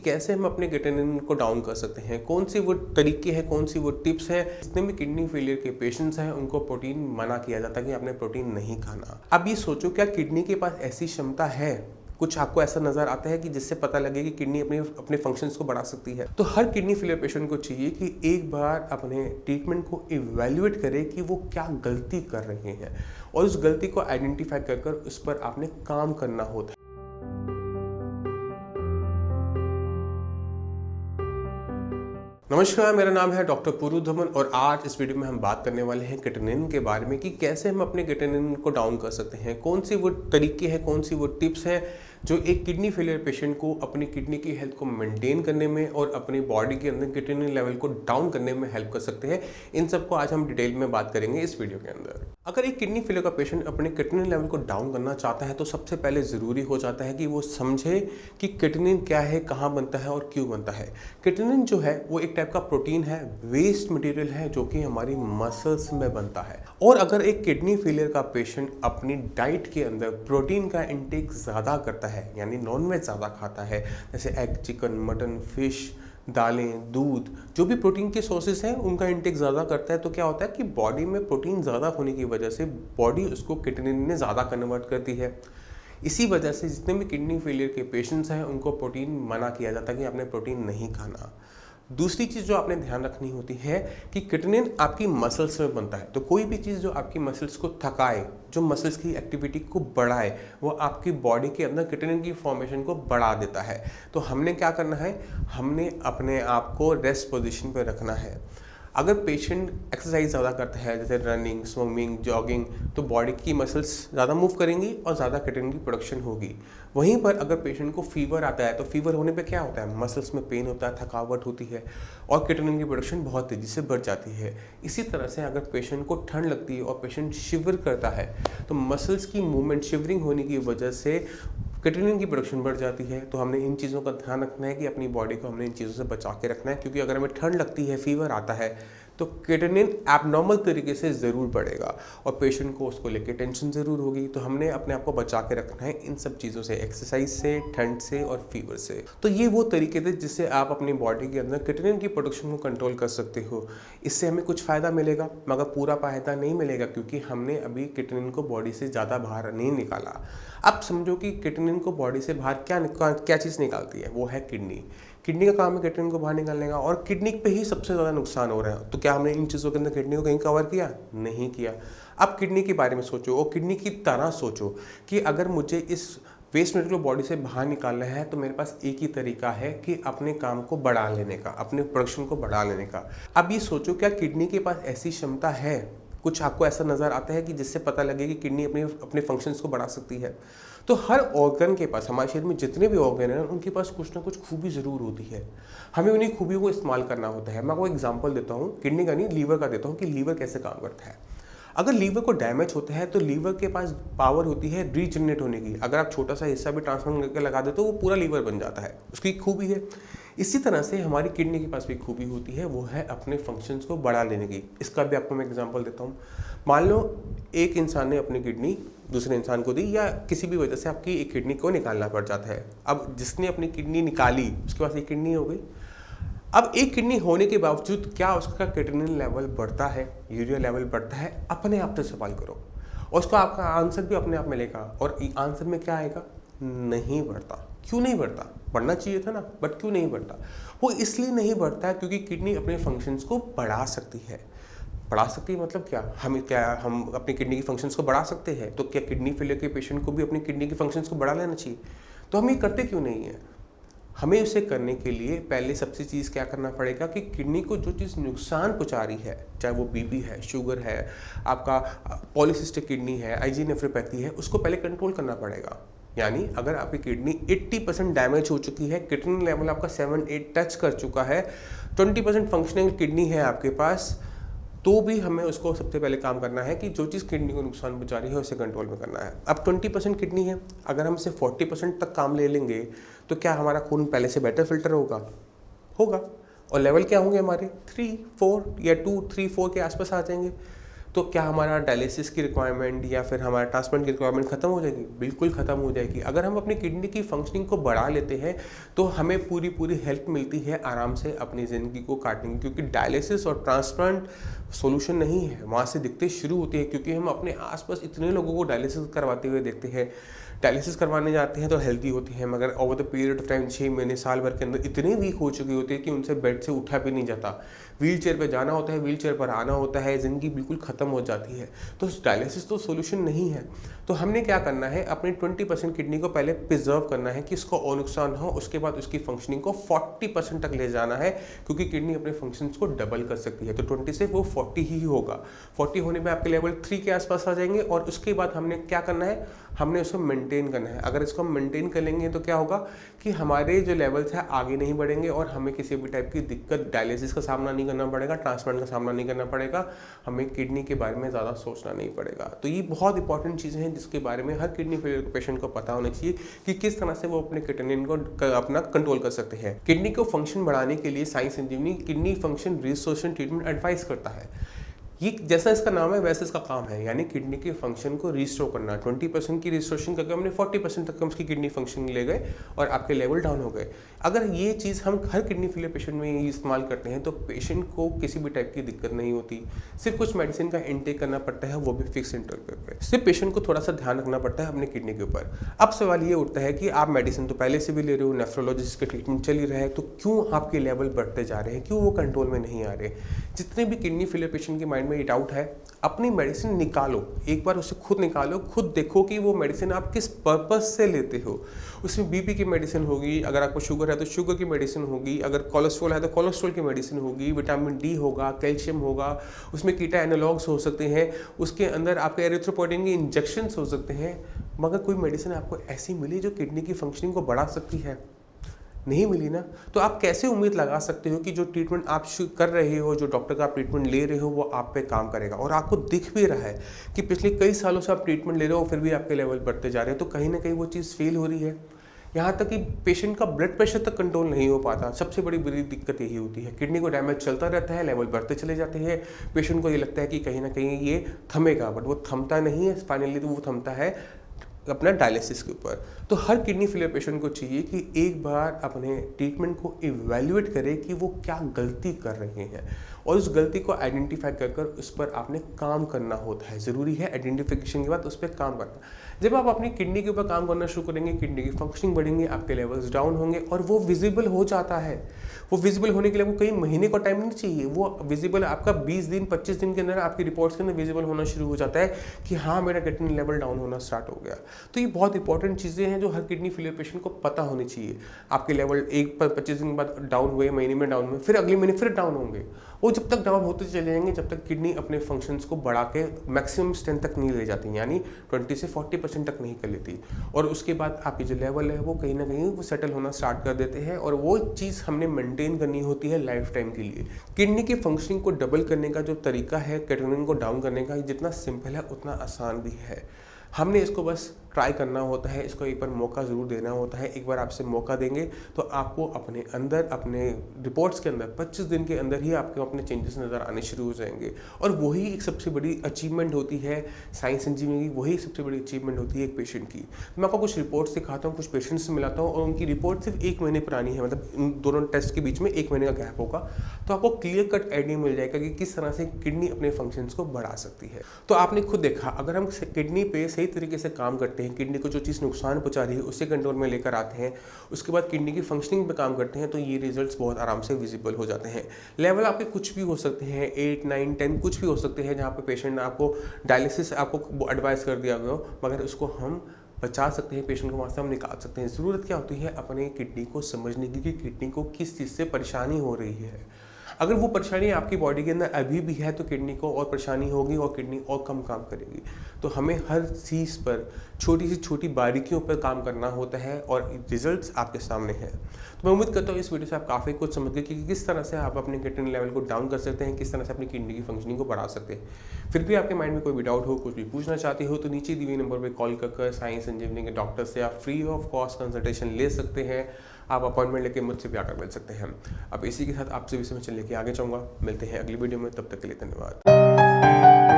कैसे हम अपने क्रिएटिनिन को डाउन कर सकते हैं, कौन सी वो तरीके हैं, कौन सी वो टिप्स हैं। जितने भी किडनी फेलियर के पेशेंट्स हैं उनको प्रोटीन मना किया जाता है कि आपने प्रोटीन नहीं खाना। अब ये सोचो, क्या किडनी के पास ऐसी क्षमता है, कुछ आपको ऐसा नजर आता है कि जिससे पता लगे कि किडनी अपने फंक्शंस को बढ़ा सकती है? तो हर किडनी फेलियर पेशेंट को चाहिए कि एक बार अपने ट्रीटमेंट को इवैल्यूएट करे कि वो क्या गलती कर रहे हैं और उस गलती को आइडेंटिफाई कर उस पर आपने काम करना होता है। नमस्कार, मेरा नाम है डॉक्टर पूरू धमन और आज इस वीडियो में हम बात करने वाले हैं क्रिएटिनिन के बारे में कि कैसे हम अपने क्रिएटिनिन को डाउन कर सकते हैं, कौन सी वो तरीके हैं, कौन सी वो टिप्स हैं जो एक किडनी फेलियर पेशेंट को अपनी किडनी की हेल्थ को मेंटेन करने में और अपनी बॉडी के अंदर क्रिएटिनिन लेवल को डाउन करने में हेल्प कर सकते हैं। इन सबको आज हम डिटेल में बात करेंगे इस वीडियो के अंदर। अगर एक किडनी फेलियर का पेशेंट अपने क्रिएटिनिन लेवल को डाउन करना चाहता है तो सबसे पहले ज़रूरी हो जाता है कि वो समझे कि क्रिएटिनिन क्या है, कहाँ बनता है और क्यों बनता है। क्रिएटिनिन जो है वो एक टाइप का प्रोटीन है, वेस्ट मटेरियल है जो कि हमारी मसल्स में बनता है। और अगर एक किडनी फेलियर का पेशेंट अपनी डाइट के अंदर प्रोटीन का इंटेक ज़्यादा करता है, यानी नॉनवेज ज़्यादा खाता है, जैसे एग, चिकन, मटन, फिश, दालें, दूध, जो भी प्रोटीन के सोर्सेज हैं उनका इंटेक ज़्यादा करता है, तो क्या होता है कि बॉडी में प्रोटीन ज़्यादा होने की वजह से बॉडी उसको क्रिएटिनिन में ज़्यादा कन्वर्ट करती है। इसी वजह से जितने भी किडनी फेलियर के पेशेंट्स हैं उनको प्रोटीन मना किया जाता है कि आपने प्रोटीन नहीं खाना। दूसरी चीज़ जो आपने ध्यान रखनी होती है कि क्रिएटिनिन आपकी मसल्स में बनता है, तो कोई भी चीज़ जो आपकी मसल्स को थकाए, जो मसल्स की एक्टिविटी को बढ़ाए, वो आपकी बॉडी के अंदर क्रिएटिनिन की फॉर्मेशन को बढ़ा देता है। तो हमने क्या करना है, हमने अपने आप को रेस्ट पोजीशन पर रखना है। अगर पेशेंट एक्सरसाइज ज़्यादा करता है जैसे रनिंग, स्विमिंग, जॉगिंग, तो बॉडी की मसल्स ज़्यादा मूव करेंगी और ज़्यादा क्रिएटिनिन की प्रोडक्शन होगी। वहीं पर अगर पेशेंट को फीवर आता है तो फीवर होने पे क्या होता है, मसल्स में पेन होता है, थकावट होती है और क्रिएटिनिन की प्रोडक्शन बहुत तेज़ी से बढ़ जाती है। इसी तरह से अगर पेशेंट को ठंड लगती है और पेशेंट शिवर करता है तो मसल्स की मूवमेंट, शिवरिंग होने की वजह से क्रिएटिनिन की प्रोडक्शन बढ़ जाती है। तो हमने इन चीज़ों का ध्यान रखना है कि अपनी बॉडी को हमने इन चीज़ों से बचा के रखना है, क्योंकि अगर हमें ठंड लगती है, फीवर आता है, तो क्रिएटिनिन एबनॉर्मल तरीके से ज़रूर बढ़ेगा और पेशेंट को उसको लेके टेंशन ज़रूर होगी। तो हमने अपने आप को बचा के रखना है इन सब चीज़ों से, एक्सरसाइज से, ठंड से और फीवर से। तो ये वो तरीके थे जिससे आप अपनी बॉडी के अंदर क्रिएटिनिन की प्रोडक्शन को कंट्रोल कर सकते हो। इससे हमें कुछ फ़ायदा मिलेगा मगर पूरा फ़ायदा नहीं मिलेगा, क्योंकि हमने अभी क्रिएटिनिन को बॉडी से ज़्यादा बाहर नहीं निकाला। अब समझो कि क्रिएटिनिन को बॉडी से बाहर क्या चीज़ निकालती है, वो है किडनी। किडनी का काम है क्रिएटिनिन को बाहर निकालने का और किडनी पे ही सबसे ज़्यादा नुकसान हो रहा है। तो क्या हमने इन चीज़ों के अंदर किडनी को कहीं कवर किया? नहीं किया। अब किडनी के बारे में सोचो और किडनी की तरह सोचो कि अगर मुझे इस वेस्ट मटेरियल बॉडी से बाहर निकालना है तो मेरे पास एक ही तरीका है कि अपने काम को बढ़ा लेने का, अपने प्रोडक्शन को बढ़ा लेने का। अब ये सोचो, क्या किडनी के पास ऐसी क्षमता है, कुछ आपको ऐसा नज़र आता है कि जिससे पता लगे कि किडनी अपने फंक्शंस को बढ़ा सकती है? तो हर ऑर्गन के पास, हमारे शरीर में जितने भी ऑर्गन हैं उनके पास कुछ ना कुछ खूबी ज़रूर होती है, हमें उन्हीं खूबियों को इस्तेमाल करना होता है। मैं आपको एग्जांपल देता हूँ, किडनी का नहीं, लीवर का देता हूँ कि लीवर कैसे काम करता है। अगर लीवर को डैमेज होता है तो लीवर के पास पावर होती है रीजनरेट होने की। अगर आप छोटा सा हिस्सा भी ट्रांसप्लांट करके लगा दे तो वो पूरा लीवर बन जाता है, उसकी खूबी है। इसी तरह से हमारी किडनी के पास भी खूबी होती है, वो है अपने फंक्शंस को बढ़ा लेने की। इसका भी आपको मैं एग्जांपल देता हूँ। मान लो एक इंसान ने अपनी किडनी दूसरे इंसान को दी, या किसी भी वजह से आपकी एक किडनी को निकालना पड़ जाता है। अब जिसने अपनी किडनी निकाली उसके पास एक किडनी हो गई। अब एक किडनी होने के बावजूद क्या उसका क्रिएटिनिन लेवल बढ़ता है, यूरिया लेवल बढ़ता है? अपने आप से सवाल करो और उसका आपका आंसर भी अपने आप मिलेगा। और आंसर में क्या आएगा? नहीं बढ़ता। क्यों नहीं बढ़ता? बढ़ना चाहिए था ना, बट क्यों नहीं बढ़ता? वो इसलिए नहीं बढ़ता है क्योंकि किडनी अपने फंक्शंस को बढ़ा सकती है। बढ़ा सकती है मतलब क्या, हम अपनी किडनी की फंक्शंस को बढ़ा सकते हैं? तो क्या किडनी फेलियर के पेशेंट को भी अपनी किडनी की फंक्शंस को बढ़ा लेना चाहिए? तो हम ये करते क्यों नहीं है? हमें इसे करने के लिए पहले सबसे चीज़ क्या करना पड़ेगा कि किडनी को जो चीज़ नुकसान पहुंचा रही है, चाहे वो बीपी है, शुगर है, आपका पॉलीसिस्टिक किडनी है, आईजी नेफ्रोपैथी है, उसको पहले कंट्रोल करना पड़ेगा। यानी अगर आपकी किडनी 80% डैमेज हो चुकी है, क्रिएटिनिन लेवल आपका 7-8 टच कर चुका है, 20% फंक्शनल किडनी है आपके पास, तो भी हमें उसको सबसे पहले काम करना है कि जो चीज़ किडनी को नुकसान पहुंचा रही है उसे कंट्रोल में करना है। अब 20% किडनी है, अगर हम इसे 40% तक काम ले लेंगे तो क्या हमारा खून पहले से बेटर फिल्टर होगा और लेवल क्या होंगे हमारे 3-4 या 2-3-4 के आसपास आ जाएंगे। तो क्या हमारा डायलिसिस की रिक्वायरमेंट या फिर हमारा ट्रांसप्लांट की रिक्वायरमेंट खत्म हो जाएगी? बिल्कुल खत्म हो जाएगी। अगर हम अपनी किडनी की फंक्शनिंग को बढ़ा लेते हैं तो हमें पूरी हेल्प मिलती है आराम से अपनी ज़िंदगी को काटने की, क्योंकि डायलिसिस और ट्रांसप्लांट सॉल्यूशन नहीं है, वहाँ से दिक्कतें शुरू होती है। क्योंकि हम अपने आसपास इतने लोगों को डायलिसिस करवाते हुए देखते हैं, डायलिसिस करवाने जाते हैं तो हेल्दी होती हैं, मगर over the period of time 6 महीने साल भर के अंदर इतने वीक हो चुकी होती है कि उनसे बेड से उठा भी नहीं जाता, व्हील चेयर पर जाना होता है, व्हील चेयर पर आना होता है, ज़िंदगी बिल्कुल ख़त्म हो जाती है। तो डायलिसिस तो सोल्यूशन नहीं है। तो हमने क्या करना है, अपनी 20% किडनी को पहले प्रिजर्व करना है कि इसको और नुकसान हो, उसके बाद उसकी फंक्शनिंग को 40% तक ले जाना है, क्योंकि किडनी अपने फंक्शंस को डबल कर सकती है। तो 20 से वो 40 ही होगा। 40 होने में आपके लेवल 3 के आसपास आ जाएंगे, और उसके बाद हमने क्या करना है, हमने उसको मेंटेन करना है। अगर इसको हम मेंटेन कर लेंगे तो क्या होगा कि हमारे जो लेवल्स है आगे नहीं बढ़ेंगे, और हमें किसी भी टाइप की दिक्कत, डायलिसिस का सामना नहीं करना पड़ेगा, ट्रांसप्लांट का सामना नहीं करना पड़ेगा, हमें किडनी के बारे में ज़्यादा सोचना नहीं पड़ेगा। तो ये बहुत इंपॉर्टेंट चीज़ें हैं जिसके बारे में हर किडनी फेलियर पेशेंट को पता होना चाहिए कि किस तरह से वो अपने किडनी को अपना कंट्रोल कर सकते हैं। किडनी को फंक्शन बढ़ाने के लिए Sai Sanjivani kidney function restoration treatment advice करता है। ये जैसा इसका नाम है वैसे इसका काम है, यानी किडनी के फंक्शन को रिस्टोर करना। 20% की रिस्टोरेशन करके हमने 40% तक हम उसकी किडनी फंक्शन ले गए और आपके लेवल डाउन हो गए। अगर ये चीज़ हम हर किडनी फेलियर पेशेंट में ये इस्तेमाल करते हैं तो पेशेंट को किसी भी टाइप की दिक्कत नहीं होती। सिर्फ कुछ मेडिसिन का इनटेक करना पड़ता है, वो भी फिक्स इंटरवल पे। सिर्फ पेशेंट को थोड़ा सा ध्यान रखना पड़ता है अपने किडनी के ऊपर। अब सवाल ये उठता है कि आप मेडिसिन तो पहले से भी ले रहे हो, नेफ्रोलॉजिस्ट का ट्रीटमेंट चल ही रहा है, तो क्यों आपके लेवल बढ़ते जा रहे हैं, क्यों वो कंट्रोल में नहीं आ रहे? जितने भी किडनी फेलियर पेशेंट के माइंड में ये डाउट है, अपनी मेडिसिन निकालो, एक बार उसे खुद निकालो, खुद देखो कि वो मेडिसिन आप किस पर्पस से लेते हो। उसमें बीपी की मेडिसिन होगी, अगर आपको शुगर है तो शुगर की मेडिसिन होगी, अगर कोलेस्ट्रॉल है तो कोलेस्ट्रॉल की मेडिसिन होगी, विटामिन डी होगा, कैल्शियम होगा, उसमें कीटा एनालॉग्स हो सकते हैं, उसके अंदर आपके एरिथ्रोपोइटिन के इंजेक्शंस हो सकते हैं। मगर कोई मेडिसिन आपको ऐसी मिली जो किडनी की फंक्शनिंग को बढ़ा सकती है? नहीं मिली ना। तो आप कैसे उम्मीद लगा सकते हो कि जो ट्रीटमेंट आप कर रहे हो, जो डॉक्टर का आप ट्रीटमेंट ले रहे हो, वो आप पे काम करेगा? और आपको दिख भी रहा है कि पिछले कई सालों से आप ट्रीटमेंट ले रहे हो फिर भी आपके लेवल बढ़ते जा रहे हैं, तो कहीं ना कहीं वो चीज़ फेल हो रही है। यहाँ तक कि पेशेंट का ब्लड प्रेशर तक कंट्रोल नहीं हो पाता। सबसे बड़ी दिक्कत यही होती है, किडनी को डैमेज चलता रहता है, लेवल बढ़ते चले जाते हैं, पेशेंट को ये लगता है कि कहीं ना कहीं ये थमेगा, बट वो थमता नहीं है। फाइनली तो वो थमता है अपना डायलिसिस के ऊपर। तो हर किडनी फेलियर पेशेंट को चाहिए कि एक बार अपने ट्रीटमेंट को इवैल्यूएट करे कि वो क्या गलती कर रहे हैं, और उस गलती को आइडेंटिफाई कर उस पर आपने काम करना होता है। ज़रूरी है आइडेंटिफिकेशन के बाद उस पर काम करना। जब आप अपनी किडनी के ऊपर काम करना शुरू करेंगे, किडनी की फंक्शनिंग बढ़ेंगे, आपके लेवल्स डाउन होंगे, और वो विजिबल हो जाता है। वो विजिबल होने के लिए आपको कई महीने का टाइम नहीं चाहिए, वो विजिबल आपका 20 दिन 25 दिन के अंदर आपकी रिपोर्ट्स के अंदर विजिबल होना शुरू हो जाता है कि हाँ, मेरा किडनी लेवल डाउन होना स्टार्ट हो गया। तो ये बहुत इंपॉर्टेंट चीज़ें हैं जो हर किडनी फेलियर पेशेंट को पता होनी चाहिए। आपके लेवल 25 दिन के बाद डाउन हुए, महीने में डाउन हुए, फिर अगले महीने फिर डाउन होंगे। वो जब तक डाउन होते चले जाएंगे जब तक किडनी अपने फंक्शंस को बढ़ा के मैक्सिमम स्ट्रेंथ तक नहीं ले जाती, यानी 20 से 40% तक नहीं कर लेती। और उसके बाद आपकी जो लेवल है वो कहीं ना कहीं वो सेटल होना स्टार्ट कर देते हैं, और वो चीज़ हमने मेंटेन करनी होती है लाइफ टाइम के लिए। किडनी की फंक्शनिंग को डबल करने का जो तरीका है, क्रेटिनिन को डाउन करने का, जितना सिंपल है उतना आसान भी है। हमने इसको बस ट्राई करना होता है, इसको एक बार मौका ज़रूर देना होता है। एक बार आपसे मौका देंगे तो आपको अपने अंदर, अपने रिपोर्ट्स के अंदर 25 दिन के अंदर ही आपको अपने चेंजेस नज़र आने शुरू हो जाएंगे। और वही एक सबसे बड़ी अचीवमेंट होती है साई संजीवनी की, वही सबसे बड़ी अचीवमेंट होती है एक पेशेंट की। मैं आपको कुछ रिपोर्ट्स दिखाता हूँ, कुछ पेशेंट्स से मिलाता हूँ, और उनकी रिपोर्ट सिर्फ 1 महीने पुरानी है, मतलब इन दोनों टेस्ट के बीच में 1 महीने का गैप होगा। तो आपको क्लियर कट आइडिया मिल जाएगा कि किस तरह से किडनी अपने फंक्शंस को बढ़ा सकती है। तो आपने खुद देखा, अगर हम किडनी पे सही तरीके से काम करते हैं, किडनी को जो चीज़ नुकसान पहुंचा रही है उससे कंट्रोल में लेकर आते हैं, उसके बाद किडनी की फंक्शनिंग पे काम करते हैं, तो ये रिजल्ट्स बहुत आराम से विजिबल हो जाते हैं। लेवल आपके कुछ भी हो सकते हैं, 8, 9, 10 कुछ भी हो सकते हैं, जहाँ पे पेशेंट आपको डायलिसिस आपको एडवाइस कर दिया गया हो, मगर उसको हम बचा सकते हैं, पेशेंट को वहाँ से हम निकाल सकते हैं। ज़रूरत क्या होती है, अपने किडनी को समझने की कि किडनी को किस चीज़ से परेशानी हो रही है। अगर वो परेशानी आपकी बॉडी के अंदर अभी भी है तो किडनी को और परेशानी होगी और किडनी और कम काम करेगी। तो हमें हर चीज़ पर छोटी से छोटी बारीकियों पर काम करना होता है, और रिजल्ट्स आपके सामने हैं। तो मैं उम्मीद करता हूँ इस वीडियो से आप काफ़ी कुछ समझ गए कि किस तरह से आप अपने क्रिएटिनिन लेवल को डाउन कर सकते हैं, किस तरह से अपनी किडनी की फंक्शनिंग को बढ़ा सकते हैं। फिर भी आपके माइंड में कोई भी डाउट हो, कुछ भी पूछना चाहते हो, तो नीचे दिए नंबर पर कॉल कर साई संजीवनी के डॉक्टर से आप फ्री ऑफ कॉस्ट कंसल्टेशन ले सकते हैं। आप अपॉइंटमेंट लेके मुझसे भी आकर मिल सकते हैं। अब इसी के साथ आपसे भी समझ लेके आगे जाऊँगा। मिलते हैं अगली वीडियो में, तब तक के लिए धन्यवाद।